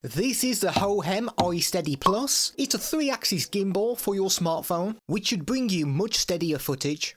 This is the Hohem iSteady Plus. It's a 3-axis gimbal for your smartphone, which should bring you much steadier footage.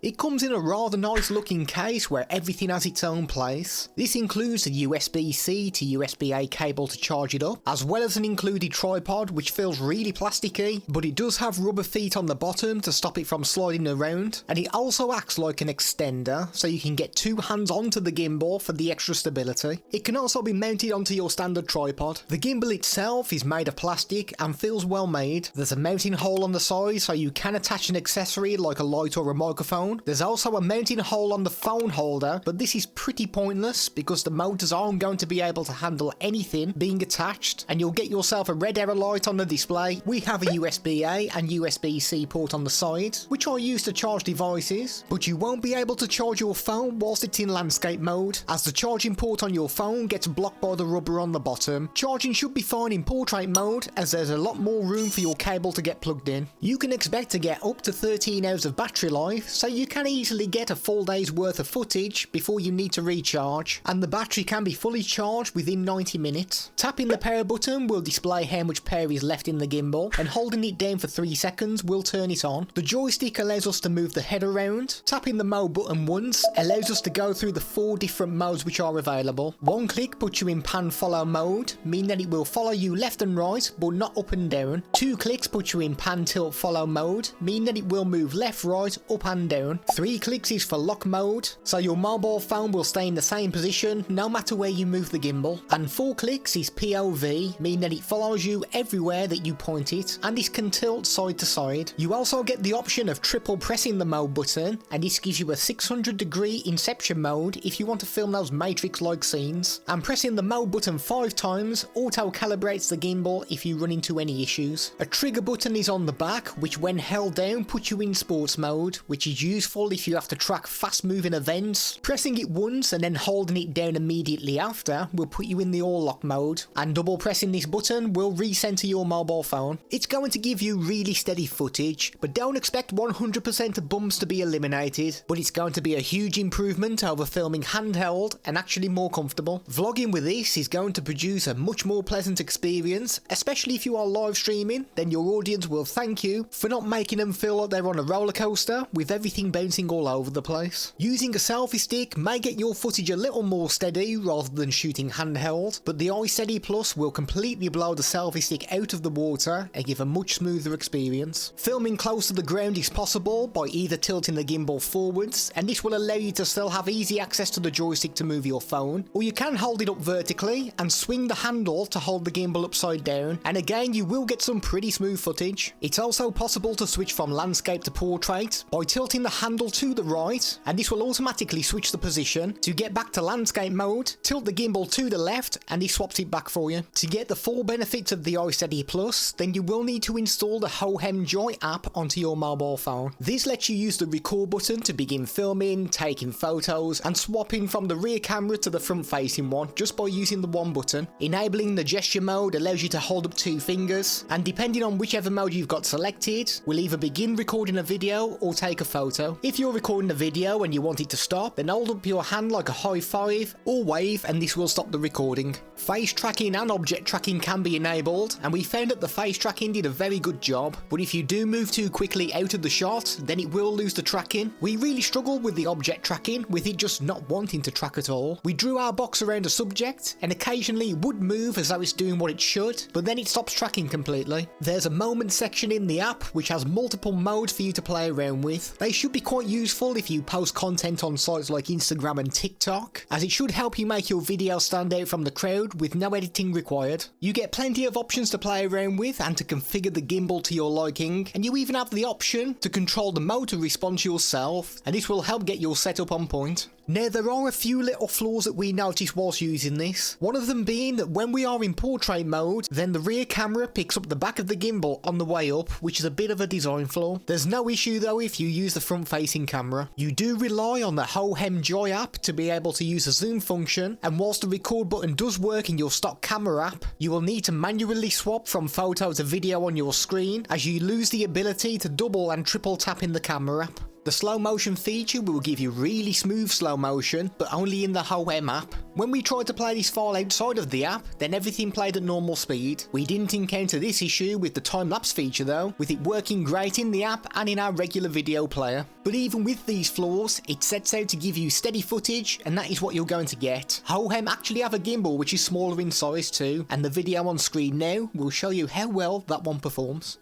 It comes in a rather nice looking case where everything has its own place. This includes a USB-C to USB-A cable to charge it up, as well as an included tripod which feels really plasticky, but it does have rubber feet on the bottom to stop it from sliding around, and it also acts like an extender so you can get two hands onto the gimbal for the extra stability. It can also be mounted onto your standard tripod. The gimbal itself is made of plastic and feels well made. There's a mounting hole on the side so you can attach an accessory like a light or a microphone. There's also a mounting hole on the phone holder, but this is pretty pointless because the motors aren't going to be able to handle anything being attached, and you'll get yourself a red arrow light on the display. We have a USB-A and USB-C port on the side, which are used to charge devices, but you won't be able to charge your phone whilst it's in landscape mode, as the charging port on your phone gets blocked by the rubber on the bottom. Charging should be fine in portrait mode, as there's a lot more room for your cable to get plugged in. You can expect to get up to 13 hours of battery life, so you can easily get a full day's worth of footage before you need to recharge, and the battery can be fully charged within 90 minutes. Tapping the power button will display how much power is left in the gimbal, and holding it down for 3 seconds will turn it on. The joystick allows us to move the head around. Tapping the mode button once allows us to go through the 4 different modes which are available. One click puts you in pan follow mode, meaning that it will follow you left and right but not up and down. 2 clicks put you in pan tilt follow mode, meaning that it will move left, right, up and down. 3 clicks is for lock mode, so your mobile phone will stay in the same position no matter where you move the gimbal. And 4 clicks is POV, meaning that it follows you everywhere that you point it, and it can tilt side to side. You also get the option of triple pressing the mode button, and this gives you a 600-degree inception mode if you want to film those Matrix-like scenes. And pressing the mode button 5 times auto-calibrates the gimbal if you run into any issues. A trigger button is on the back, which when held down puts you in sports mode, which is useful if you have to track fast moving events. Pressing it once and then holding it down immediately after will put you in the all lock mode, and double pressing this button will recenter your mobile phone. It's going to give you really steady footage, but don't expect 100% of bumps to be eliminated, but it's going to be a huge improvement over filming handheld and actually more comfortable. Vlogging with this is going to produce a much more pleasant experience, especially if you are live streaming. Then your audience will thank you for not making them feel like they're on a roller coaster with everything bouncing all over the place. Using a selfie stick may get your footage a little more steady rather than shooting handheld, but the iSteady Plus will completely blow the selfie stick out of the water and give a much smoother experience. Filming close to the ground is possible by either tilting the gimbal forwards, and this will allow you to still have easy access to the joystick to move your phone, or you can hold it up vertically and swing the handle to hold the gimbal upside down, and again you will get some pretty smooth footage. It's also possible to switch from landscape to portrait by tilting the handle to the right, and this will automatically switch the position. To get back to landscape mode, tilt the gimbal to the left and he swaps it back for you. To get the full benefits of the iSteady Plus, then you will need to install the Hohem Joy app onto your mobile phone. This lets you use the record button to begin filming, taking photos, and swapping from the rear camera to the front facing one just by using the one button. Enabling the gesture mode allows you to hold up 2 fingers, and depending on whichever mode you've got selected, will either begin recording a video or take a photo. If you're recording a video and you want it to stop, then hold up your hand like a high five or wave and this will stop the recording. Face tracking and object tracking can be enabled, and we found that the face tracking did a very good job, but if you do move too quickly out of the shot, then it will lose the tracking. We really struggled with the object tracking, with it just not wanting to track at all. We drew our box around a subject, and occasionally it would move as though it's doing what it should, but then it stops tracking completely. There's a moment section in the app which has multiple modes for you to play around with. They should be quite useful if you post content on sites like Instagram and TikTok, as it should help you make your video stand out from the crowd with no editing required. You get plenty of options to play around with and to configure the gimbal to your liking, and you even have the option to control the motor response yourself, and this will help get your setup on point. Now, there are a few little flaws that we noticed whilst using this. One of them being that when we are in portrait mode, then the rear camera picks up the back of the gimbal on the way up, which is a bit of a design flaw. There's no issue though if you use the front facing camera. You do rely on the Hohem Joy app to be able to use the zoom function, and whilst the record button does work in your stock camera app, you will need to manually swap from photo to video on your screen, as you lose the ability to double and triple tap in the camera app. The slow motion feature will give you really smooth slow motion, but only in the Hohem app. When we tried to play this file outside of the app, then everything played at normal speed. We didn't encounter this issue with the time-lapse feature though, with it working great in the app and in our regular video player. But even with these flaws, it sets out to give you steady footage, and that is what you're going to get. Hohem actually have a gimbal which is smaller in size too, and the video on screen now will show you how well that one performs.